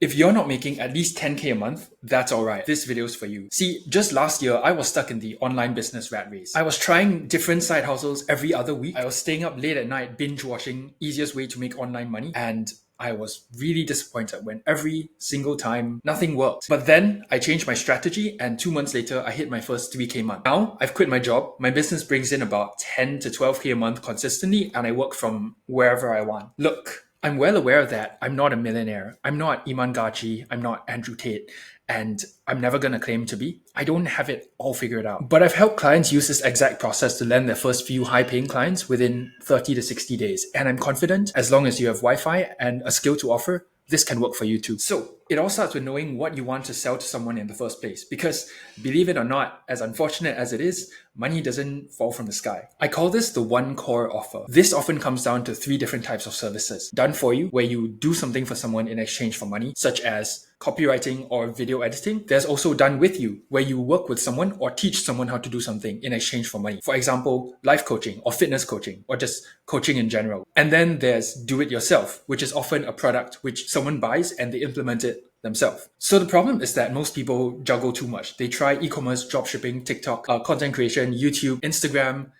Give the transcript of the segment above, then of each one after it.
If you're not making at least 10K a month, that's alright. This video's for you. See, just last year, I was stuck in the online business rat race. I was trying different side hustles every other week. I was staying up late at night, binge watching easiest way to make online money. And I was really disappointed when every single time nothing worked. But then I changed my strategy and 2 months later, I hit my first 3K month. Now I've quit my job. My business brings in about 10 to 12K a month consistently and I work from wherever I want. Look, I'm well aware that I'm not a millionaire. I'm not Iman Gachi. I'm not Andrew Tate. And I'm never going to claim to be. I don't have it all figured out. But I've helped clients use this exact process to land their first few high-paying clients within 30 to 60 days. And I'm confident as long as you have Wi-Fi and a skill to offer, this can work for you too. So it all starts with knowing what you want to sell to someone in the first place. Because believe it or not, as unfortunate as it is, money doesn't fall from the sky. I call this the one core offer. This often comes down to 3 different types of services. Done for you, where you do something for someone in exchange for money, such as copywriting or video editing. There's also done with you, where you work with someone or teach someone how to do something in exchange for money. For example, life coaching or fitness coaching or just coaching in general. And then there's do it yourself, which is often a product which someone buys and they implement it themselves. So the problem is that most people juggle too much. They try e-commerce, dropshipping, TikTok, content creation, YouTube, Instagram,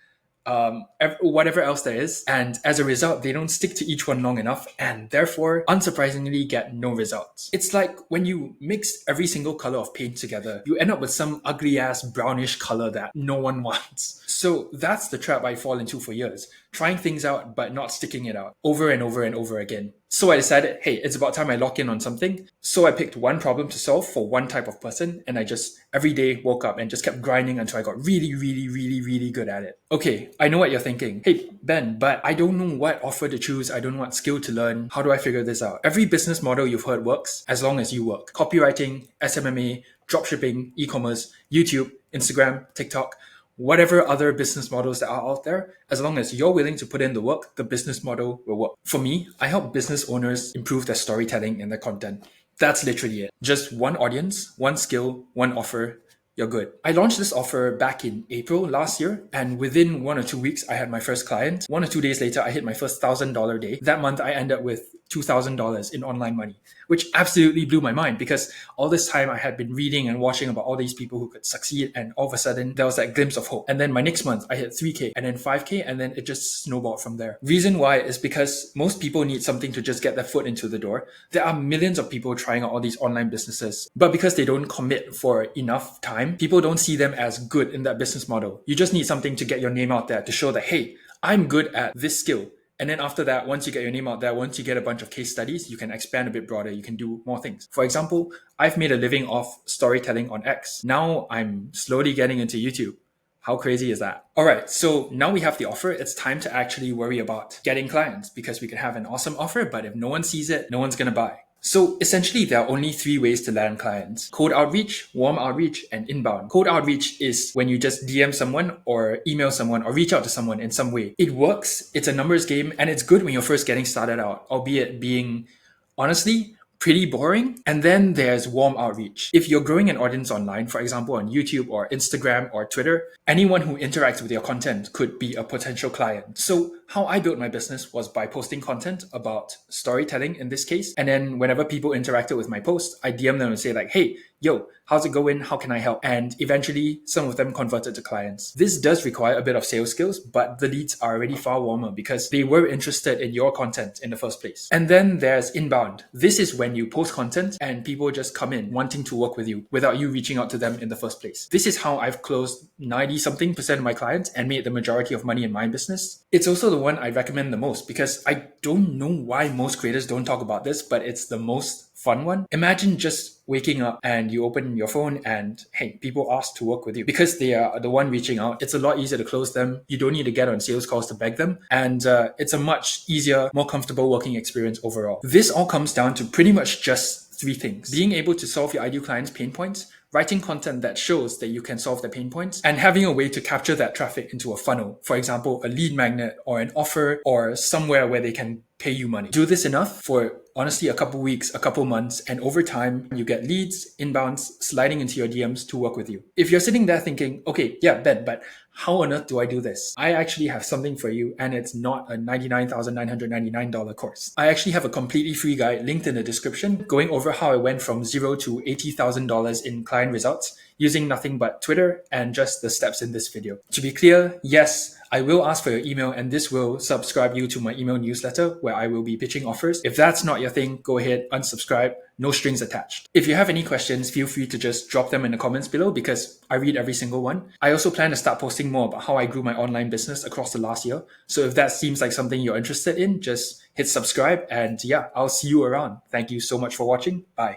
whatever else there is. And as a result, they don't stick to each one long enough and therefore, unsurprisingly, get no results. It's like when you mix every single color of paint together, you end up with some ugly ass brownish color that no one wants. So that's the trap I fall into for years, trying things out but not sticking it out over and over and over again. So I decided, hey, it's about time I lock in on something. So I picked one problem to solve for one type of person and I just every day woke up and just kept grinding until I got really good at it. Okay, I know what you're thinking. Hey, Ben, but I don't know what offer to choose. I don't know what skill to learn. How do I figure this out? Every business model you've heard works as long as you work. Copywriting, SMMA, dropshipping, e-commerce, YouTube, Instagram, TikTok, whatever other business models that are out there, as long as you're willing to put in the work, the business model will work. For me, I help business owners improve their storytelling and their content. That's literally it. Just one audience, one skill, one offer, you're good. I launched this offer back in April last year, and within 1 or 2 weeks, I had my first client. 1 or 2 days later, I hit my first $1,000 day. That month, I ended up with $2,000 in online money, which absolutely blew my mind because all this time I had been reading and watching about all these people who could succeed, and all of a sudden there was that glimpse of hope. And then my next month I hit 3K and then 5K, and then it just snowballed from there. Reason why is because most people need something to just get their foot into the door. There are millions of people trying out all these online businesses, but because they don't commit for enough time, people don't see them as good in that business model. You just need something to get your name out there to show that, hey, I'm good at this skill. And then after that, once you get your name out there, once you get a bunch of case studies, you can expand a bit broader. You can do more things. For example, I've made a living off storytelling on X. Now I'm slowly getting into YouTube. How crazy is that? All right, so now we have the offer. It's time to actually worry about getting clients because we can have an awesome offer, but if no one sees it, no one's going to buy. So essentially, there are only 3 ways to land clients: cold outreach, warm outreach, and inbound. Cold outreach is when you just DM someone or email someone or reach out to someone in some way. It works, it's a numbers game, and it's good when you're first getting started out, albeit being, honestly, pretty boring. And then there's warm outreach. If you're growing an audience online, for example, on YouTube or Instagram or Twitter, anyone who interacts with your content could be a potential client. So how I built my business was by posting content about storytelling in this case. And then whenever people interacted with my post, I DM them and say like, hey, yo, how's it going? How can I help? And eventually some of them converted to clients. This does require a bit of sales skills, but the leads are already far warmer because they were interested in your content in the first place. And then there's inbound. This is when you post content and people just come in wanting to work with you without you reaching out to them in the first place. This is how I've closed 90-something% of my clients and made the majority of money in my business. It's also the one I recommend the most because I don't know why most creators don't talk about this, but it's the most fun one. Imagine just waking up and you open your phone and hey, people ask to work with you because they are the one reaching out. It's a lot easier to close them. You don't need to get on sales calls to beg them. And it's a much easier, more comfortable working experience overall. This all comes down to pretty much just 3 things: being able to solve your ideal client's pain points, writing content that shows that you can solve their pain points, and having a way to capture that traffic into a funnel. For example, a lead magnet or an offer or somewhere where they can pay you money. Do this enough for honestly a couple weeks, a couple months, and over time you get leads, inbounds sliding into your DMs to work with you. If you're sitting there thinking, okay, yeah, Ben, but how on earth do I do this? I actually have something for you, and it's not a $99,999 course. I actually have a completely free guide linked in the description going over how I went from $0 to $80,000 in client results using nothing but Twitter and just the steps in this video. To be clear, yes, I will ask for your email, and this will subscribe you to my email newsletter where I will be pitching offers. If that's not your thing, go ahead, unsubscribe, no strings attached. If you have any questions, feel free to just drop them in the comments below because I read every single one. I also plan to start posting more about how I grew my online business across the last year. So if that seems like something you're interested in, just hit subscribe, and yeah, I'll see you around. Thank you so much for watching. Bye.